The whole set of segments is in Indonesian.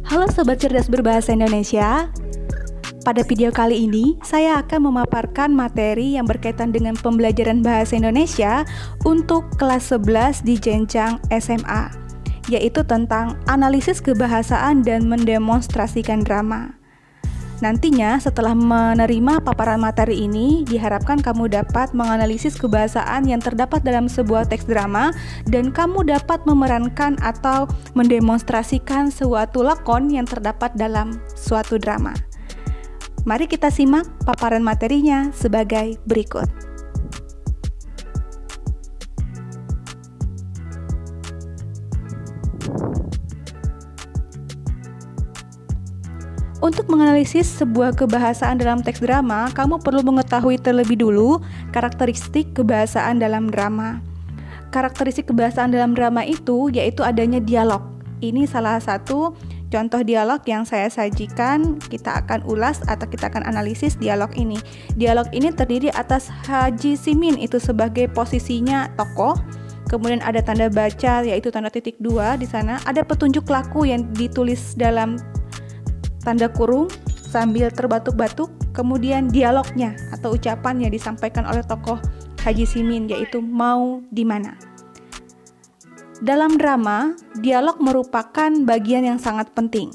Halo Sobat Cerdas Berbahasa Indonesia. Pada video kali ini, saya akan memaparkan materi yang berkaitan dengan pembelajaran bahasa Indonesia untuk kelas 11 di jenjang SMA, yaitu tentang analisis kebahasaan dan mendemonstrasikan drama. Nantinya, setelah menerima paparan materi ini, diharapkan kamu dapat menganalisis kebahasaan yang terdapat dalam sebuah teks drama dan kamu dapat memerankan atau mendemonstrasikan suatu lakon yang terdapat dalam suatu drama. Mari kita simak paparan materinya sebagai berikut. Untuk menganalisis sebuah kebahasaan dalam teks drama, kamu perlu mengetahui terlebih dulu karakteristik kebahasaan dalam drama. Karakteristik kebahasaan dalam drama itu yaitu adanya dialog. Ini salah satu contoh dialog yang saya sajikan. Kita akan ulas atau kita akan analisis dialog ini. Dialog ini terdiri atas Haji Simin itu sebagai posisinya tokoh. Kemudian ada tanda baca yaitu tanda titik 2 di sana. Ada petunjuk laku yang ditulis dalam tanda kurung sambil terbatuk-batuk. Kemudian dialognya atau ucapan yang disampaikan oleh tokoh Haji Simin yaitu mau di mana. Dalam drama, dialog merupakan bagian yang sangat penting.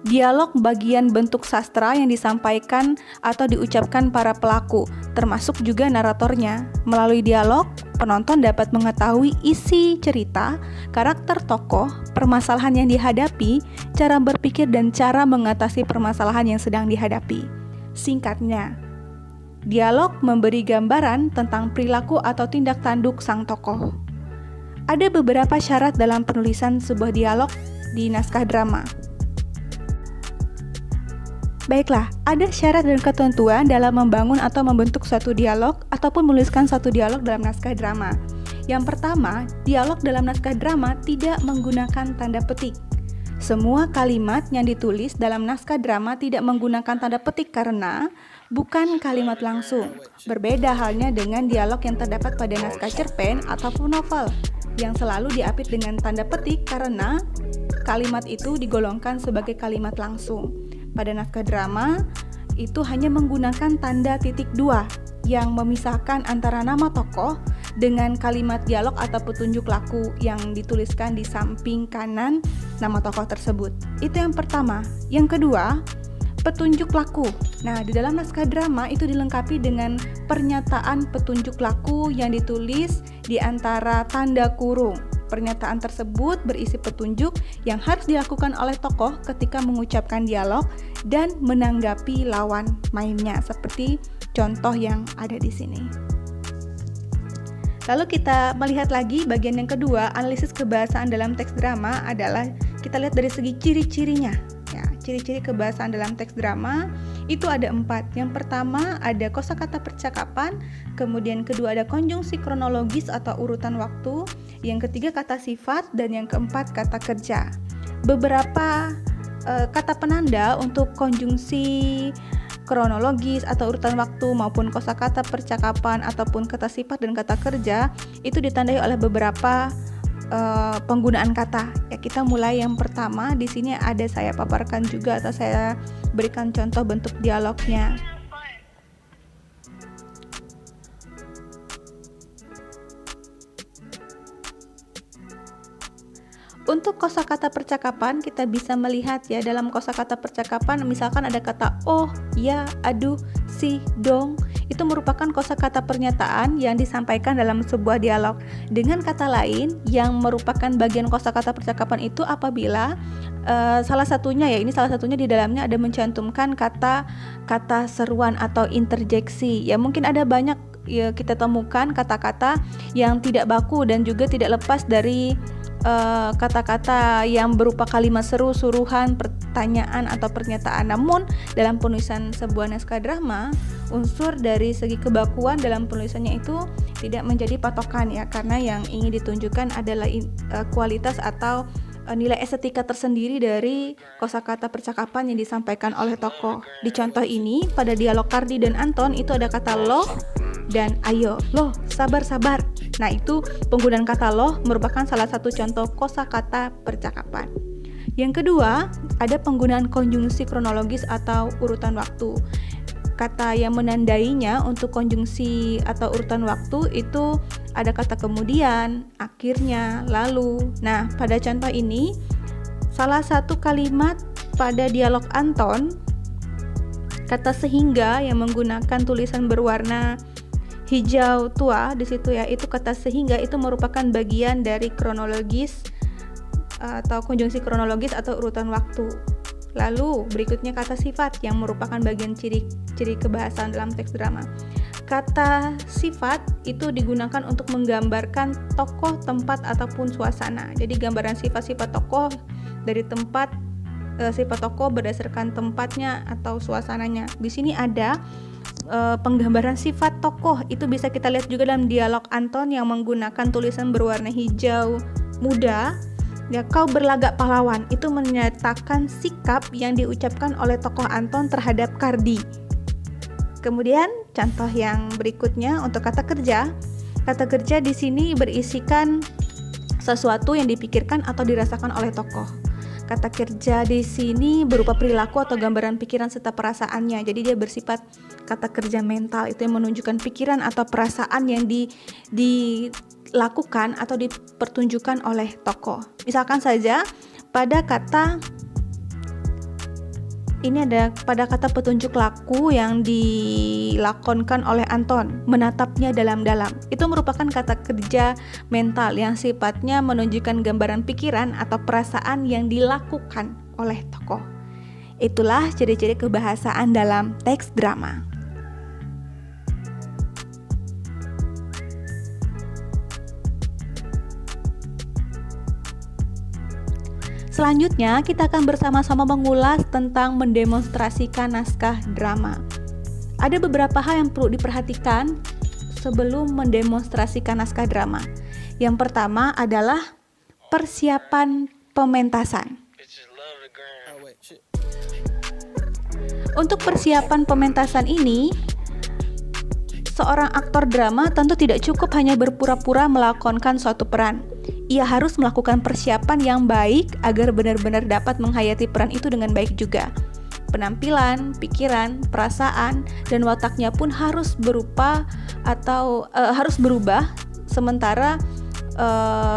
Dialog bagian bentuk sastra yang disampaikan atau diucapkan para pelaku, termasuk juga naratornya. Melalui dialog, penonton dapat mengetahui isi cerita, karakter tokoh, permasalahan yang dihadapi, cara berpikir dan cara mengatasi permasalahan yang sedang dihadapi. Singkatnya, dialog memberi gambaran tentang perilaku atau tindak tanduk sang tokoh. Ada beberapa syarat dalam penulisan sebuah dialog di naskah drama. Baiklah, ada syarat dan ketentuan dalam membangun atau membentuk suatu dialog ataupun menuliskan suatu dialog dalam naskah drama. Yang pertama, dialog dalam naskah drama tidak menggunakan tanda petik. Semua kalimat yang ditulis dalam naskah drama tidak menggunakan tanda petik karena bukan kalimat langsung. Berbeda halnya dengan dialog yang terdapat pada naskah cerpen ataupun novel yang selalu diapit dengan tanda petik karena kalimat itu digolongkan sebagai kalimat langsung. Pada naskah drama, itu hanya menggunakan tanda titik 2 yang memisahkan antara nama tokoh dengan kalimat dialog atau petunjuk laku yang dituliskan di samping kanan nama tokoh tersebut. Itu yang pertama. Yang kedua, petunjuk laku. Nah, di dalam naskah drama itu dilengkapi dengan pernyataan petunjuk laku yang ditulis di antara tanda kurung. Pernyataan tersebut berisi petunjuk yang harus dilakukan oleh tokoh ketika mengucapkan dialog dan menanggapi lawan mainnya, seperti contoh yang ada di sini. Lalu kita melihat lagi bagian yang kedua, analisis kebahasaan dalam teks drama adalah kita lihat dari segi ciri-cirinya. Ya, ciri-ciri kebahasaan dalam teks drama itu ada 4. Yang pertama ada kosakata percakapan, kemudian kedua ada konjungsi kronologis atau urutan waktu, yang ketiga kata sifat, dan yang keempat kata kerja. Beberapa kata penanda untuk konjungsi kronologis atau urutan waktu maupun kosakata percakapan ataupun kata sifat dan kata kerja itu ditandai oleh beberapa penggunaan kata. Ya, kita mulai yang pertama. Di sini ada saya paparkan juga atau saya berikan contoh bentuk dialognya. Untuk kosakata percakapan kita bisa melihat ya, dalam kosakata percakapan misalkan ada kata oh, ya, aduh, si, dong. Itu merupakan kosakata pernyataan yang disampaikan dalam sebuah dialog. Dengan kata lain, yang merupakan bagian kosakata percakapan itu apabila salah satunya di dalamnya ada mencantumkan kata seruan atau interjeksi. Ya, mungkin ada banyak ya, kita temukan kata-kata yang tidak baku dan juga tidak lepas dari kata-kata yang berupa kalimat seru, suruhan, pertanyaan atau pernyataan. Namun dalam penulisan sebuah naskah drama, unsur dari segi kebakuan dalam penulisannya itu tidak menjadi patokan ya, karena yang ingin ditunjukkan adalah kualitas atau nilai estetika tersendiri dari kosakata percakapan yang disampaikan oleh tokoh. Di contoh ini pada dialog Kardi dan Anton itu ada kata lo, dan ayo, loh, sabar-sabar. Nah, itu penggunaan kata loh merupakan salah satu contoh kosakata percakapan. Yang kedua, ada penggunaan konjungsi kronologis atau urutan waktu. Kata yang menandainya untuk konjungsi atau urutan waktu itu ada kata kemudian, akhirnya, lalu. Nah, pada contoh ini, salah satu kalimat pada dialog Anton, kata sehingga yang menggunakan tulisan berwarna hijau tua di situ ya, itu kata sehingga itu merupakan bagian dari kronologis atau konjungsi kronologis atau urutan waktu. Lalu berikutnya kata sifat yang merupakan bagian ciri kebahasaan dalam teks drama. Kata sifat itu digunakan untuk menggambarkan tokoh, tempat ataupun suasana. Jadi gambaran sifat-sifat tokoh dari tempat, sifat tokoh berdasarkan tempatnya atau suasananya. Di sini ada penggambaran sifat tokoh, itu bisa kita lihat juga dalam dialog Anton yang menggunakan tulisan berwarna hijau muda. Ya, kau berlagak pahlawan, itu menyatakan sikap yang diucapkan oleh tokoh Anton terhadap Kardi. Kemudian contoh yang berikutnya untuk kata kerja. Kata kerja di sini berisikan sesuatu yang dipikirkan atau dirasakan oleh tokoh. Kata kerja di sini berupa perilaku atau gambaran pikiran serta perasaannya. Jadi dia bersifat kata kerja mental, itu yang menunjukkan pikiran atau perasaan yang dilakukan atau dipertunjukkan oleh tokoh. Misalkan saja pada kata petunjuk laku yang dilakonkan oleh Anton, menatapnya dalam-dalam. Itu merupakan kata kerja mental yang sifatnya menunjukkan gambaran pikiran atau perasaan yang dilakukan oleh tokoh. Itulah ciri-ciri kebahasaan dalam teks drama. Selanjutnya, kita akan bersama-sama mengulas tentang mendemonstrasikan naskah drama. Ada beberapa hal yang perlu diperhatikan sebelum mendemonstrasikan naskah drama. Yang pertama adalah persiapan pementasan. Untuk persiapan pementasan ini, seorang aktor drama tentu tidak cukup hanya berpura-pura melakonkan suatu peran. Ia harus melakukan persiapan yang baik agar benar-benar dapat menghayati peran itu dengan baik juga. Penampilan, pikiran, perasaan, dan wataknya pun harus berubah sementara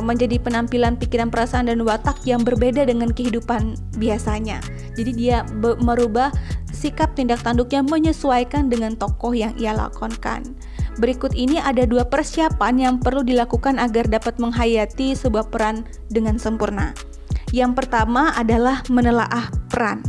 menjadi penampilan, pikiran, perasaan, dan watak yang berbeda dengan kehidupan biasanya. Jadi dia merubah sikap tindak tanduknya menyesuaikan dengan tokoh yang ia lakonkan. Berikut ini ada 2 persiapan yang perlu dilakukan agar dapat menghayati sebuah peran dengan sempurna. Yang pertama adalah menelaah peran.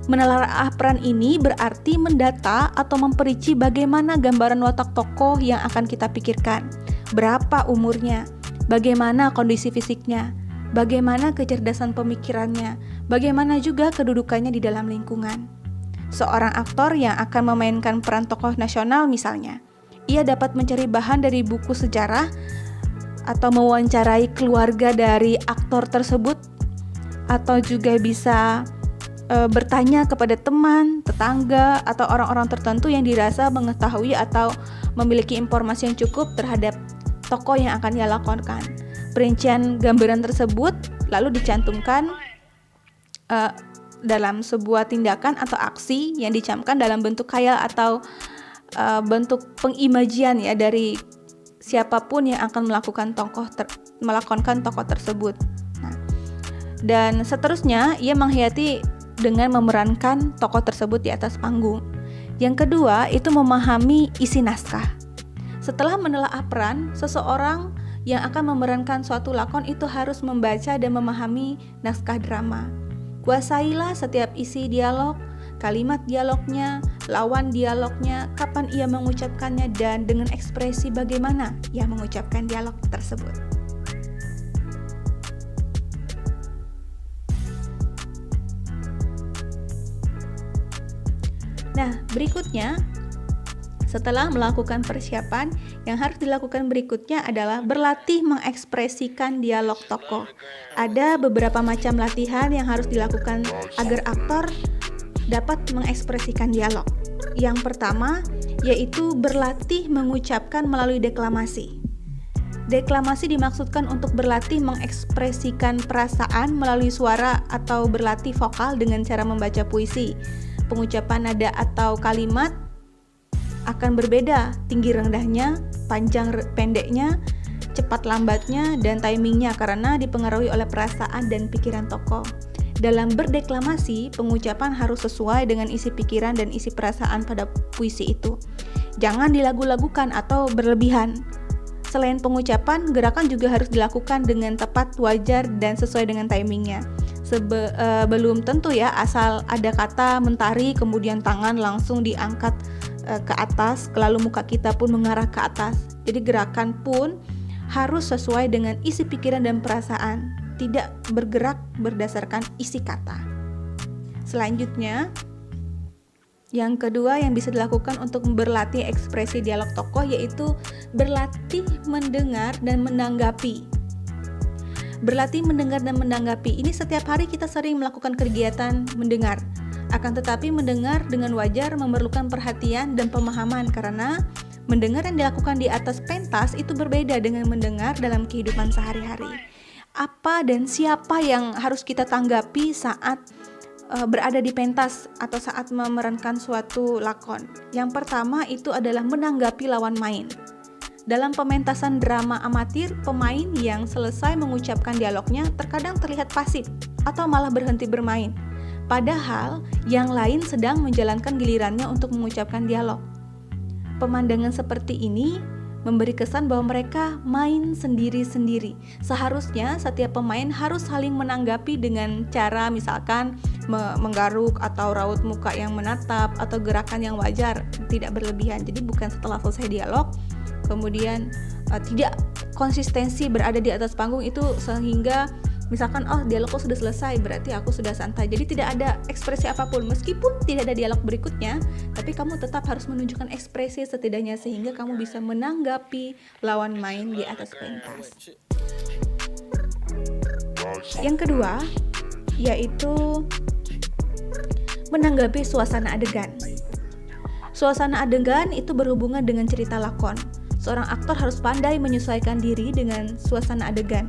Menelaah peran ini berarti mendata atau memperinci bagaimana gambaran watak tokoh yang akan kita pikirkan. Berapa umurnya, bagaimana kondisi fisiknya, bagaimana kecerdasan pemikirannya, bagaimana juga kedudukannya di dalam lingkungan. Seorang aktor yang akan memainkan peran tokoh nasional misalnya, ia dapat mencari bahan dari buku sejarah atau mewawancarai keluarga dari aktor tersebut, atau juga bisa bertanya kepada teman, tetangga, atau orang-orang tertentu yang dirasa mengetahui atau memiliki informasi yang cukup terhadap tokoh yang akan ia lakonkan. Perincian gambaran tersebut lalu dicantumkan dalam sebuah tindakan atau aksi yang dicamkan dalam bentuk khayal atau bentuk pengimajian ya dari siapapun yang akan melakonkan tokoh tersebut. Nah, dan seterusnya ia menghayati dengan memerankan tokoh tersebut di atas panggung. Yang kedua itu memahami isi naskah. Setelah menelaah peran, seseorang yang akan memerankan suatu lakon itu harus membaca dan memahami naskah drama. Kuasailah setiap isi dialog, kalimat dialognya, lawan dialognya, kapan ia mengucapkannya, dan dengan ekspresi bagaimana ia mengucapkan dialog tersebut. Nah, berikutnya, setelah melakukan persiapan, yang harus dilakukan berikutnya adalah berlatih mengekspresikan dialog tokoh. Ada beberapa macam latihan yang harus dilakukan agar aktor dapat mengekspresikan dialog. Yang pertama, yaitu berlatih mengucapkan melalui deklamasi. Deklamasi dimaksudkan untuk berlatih mengekspresikan perasaan melalui suara atau berlatih vokal dengan cara membaca puisi. Pengucapan nada atau kalimat akan berbeda, tinggi rendahnya, panjang pendeknya, cepat lambatnya, dan timingnya karena dipengaruhi oleh perasaan dan pikiran tokoh. Dalam berdeklamasi, pengucapan harus sesuai dengan isi pikiran dan isi perasaan pada puisi itu. Jangan dilagu-lagukan atau berlebihan. Selain pengucapan, gerakan juga harus dilakukan dengan tepat, wajar, dan sesuai dengan timingnya. Belum tentu ya, asal ada kata mentari, kemudian tangan langsung diangkat ke atas, lalu muka kita pun mengarah ke atas. Jadi gerakan pun harus sesuai dengan isi pikiran dan perasaan, tidak bergerak berdasarkan isi kata. Selanjutnya, yang kedua yang bisa dilakukan untuk berlatih ekspresi dialog tokoh yaitu berlatih mendengar dan menanggapi. Berlatih mendengar dan menanggapi ini setiap hari kita sering melakukan kegiatan mendengar. Akan tetapi mendengar dengan wajar memerlukan perhatian dan pemahaman karena mendengar yang dilakukan di atas pentas itu berbeda dengan mendengar dalam kehidupan sehari-hari. Apa dan siapa yang harus kita tanggapi saat berada di pentas atau saat memerankan suatu lakon? Yang pertama itu adalah menanggapi lawan main. Dalam pementasan drama amatir, pemain yang selesai mengucapkan dialognya terkadang terlihat pasif atau malah berhenti bermain. Padahal yang lain sedang menjalankan gilirannya untuk mengucapkan dialog. Pemandangan seperti ini memberi kesan bahwa mereka main sendiri-sendiri. Seharusnya setiap pemain harus saling menanggapi dengan cara misalkan menggaruk atau raut muka yang menatap atau gerakan yang wajar, tidak berlebihan. Jadi bukan setelah selesai dialog kemudian tidak konsistensi berada di atas panggung itu sehingga misalkan dialogku sudah selesai berarti aku sudah santai. Jadi tidak ada ekspresi apapun meskipun tidak ada dialog berikutnya, tapi kamu tetap harus menunjukkan ekspresi setidaknya sehingga kamu bisa menanggapi lawan main di atas pentas. Yang kedua yaitu menanggapi suasana adegan. Suasana adegan itu berhubungan dengan cerita lakon. Seorang aktor harus pandai menyesuaikan diri dengan suasana adegan.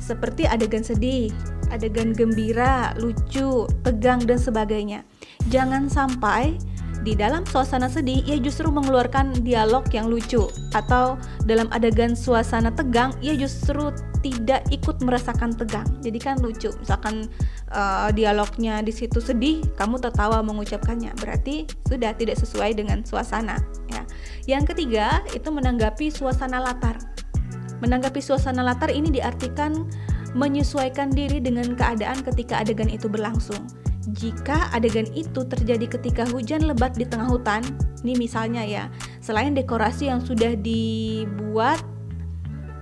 Seperti adegan sedih, adegan gembira, lucu, tegang, dan sebagainya. Jangan sampai di dalam suasana sedih ia justru mengeluarkan dialog yang lucu, atau dalam adegan suasana tegang ia justru tidak ikut merasakan tegang. Jadi kan lucu, misalkan dialognya di situ sedih, kamu tertawa mengucapkannya, berarti sudah tidak sesuai dengan suasana. Ya. Yang ketiga itu menanggapi suasana latar. Menanggapi suasana latar ini diartikan menyesuaikan diri dengan keadaan ketika adegan itu berlangsung. Jika adegan itu terjadi ketika hujan lebat di tengah hutan, ini misalnya ya, selain dekorasi yang sudah dibuat,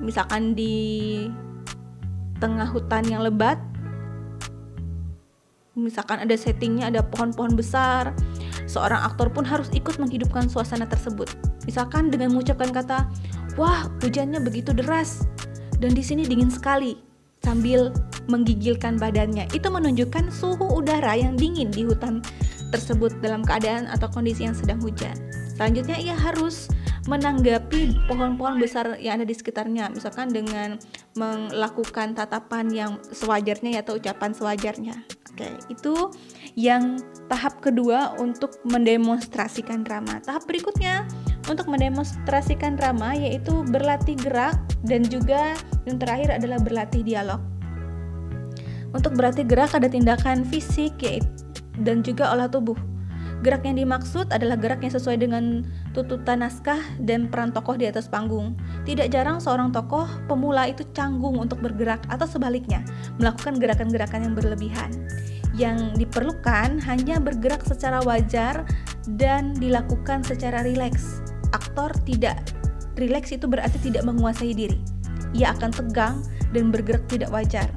misalkan di tengah hutan yang lebat, misalkan ada settingnya, ada pohon-pohon besar, seorang aktor pun harus ikut menghidupkan suasana tersebut. Misalkan dengan mengucapkan kata, wah hujannya begitu deras dan di sini dingin sekali, sambil menggigilkan badannya. Itu menunjukkan suhu udara yang dingin di hutan tersebut dalam keadaan atau kondisi yang sedang hujan. Selanjutnya ia harus menanggapi pohon-pohon besar yang ada di sekitarnya, misalkan dengan melakukan tatapan yang sewajarnya atau ucapan sewajarnya. Oke, itu yang tahap kedua untuk mendemonstrasikan drama. Tahap berikutnya untuk mendemonstrasikan drama yaitu berlatih gerak dan juga yang terakhir adalah berlatih dialog. Untuk berlatih gerak ada tindakan fisik dan juga olah tubuh. Gerak yang dimaksud adalah gerak yang sesuai dengan tuntutan naskah dan peran tokoh di atas panggung. Tidak jarang seorang tokoh pemula itu canggung untuk bergerak atau sebaliknya, melakukan gerakan-gerakan yang berlebihan. Yang diperlukan hanya bergerak secara wajar dan dilakukan secara rileks. Aktor tidak rileks itu berarti tidak menguasai diri. Ia akan tegang dan bergerak tidak wajar.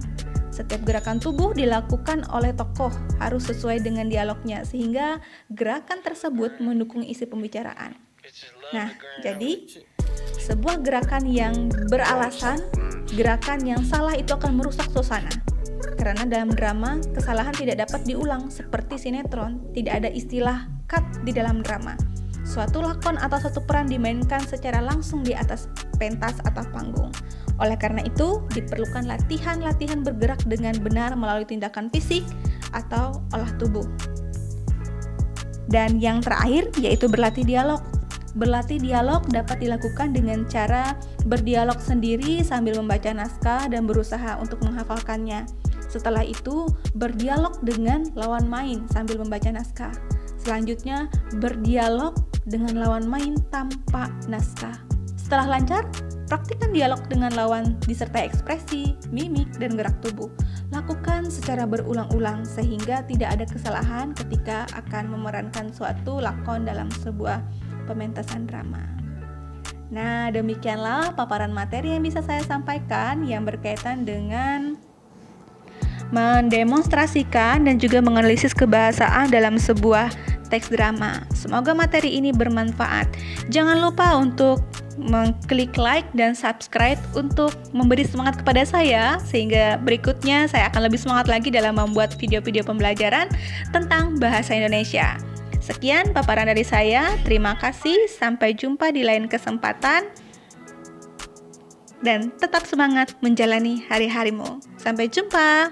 Setiap gerakan tubuh dilakukan oleh tokoh harus sesuai dengan dialognya sehingga gerakan tersebut mendukung isi pembicaraan. Nah, jadi sebuah gerakan yang beralasan, gerakan yang salah itu akan merusak suasana. Karena dalam drama, kesalahan tidak dapat diulang seperti sinetron, tidak ada istilah cut di dalam drama. Suatu lakon atau suatu peran dimainkan secara langsung di atas pentas atau panggung. Oleh karena itu, diperlukan latihan-latihan bergerak dengan benar melalui tindakan fisik atau olah tubuh. Dan yang terakhir yaitu berlatih dialog. Berlatih dialog dapat dilakukan dengan cara berdialog sendiri sambil membaca naskah dan berusaha untuk menghafalkannya. Setelah itu, berdialog dengan lawan main sambil membaca naskah. Selanjutnya, berdialog dengan lawan main tanpa naskah. Setelah lancar, praktikkan dialog dengan lawan disertai ekspresi, mimik, dan gerak tubuh. Lakukan secara berulang-ulang sehingga tidak ada kesalahan ketika akan memerankan suatu lakon dalam sebuah pementasan drama. Nah, demikianlah paparan materi yang bisa saya sampaikan yang berkaitan dengan mendemonstrasikan dan juga menganalisis kebahasaan dalam sebuah teks drama. Semoga materi ini bermanfaat. Jangan lupa untuk mengklik like dan subscribe untuk memberi semangat kepada saya, sehingga berikutnya saya akan lebih semangat lagi dalam membuat video-video pembelajaran tentang bahasa Indonesia. Sekian paparan dari saya, terima kasih, sampai jumpa di lain kesempatan, dan tetap semangat menjalani hari-harimu. Sampai jumpa.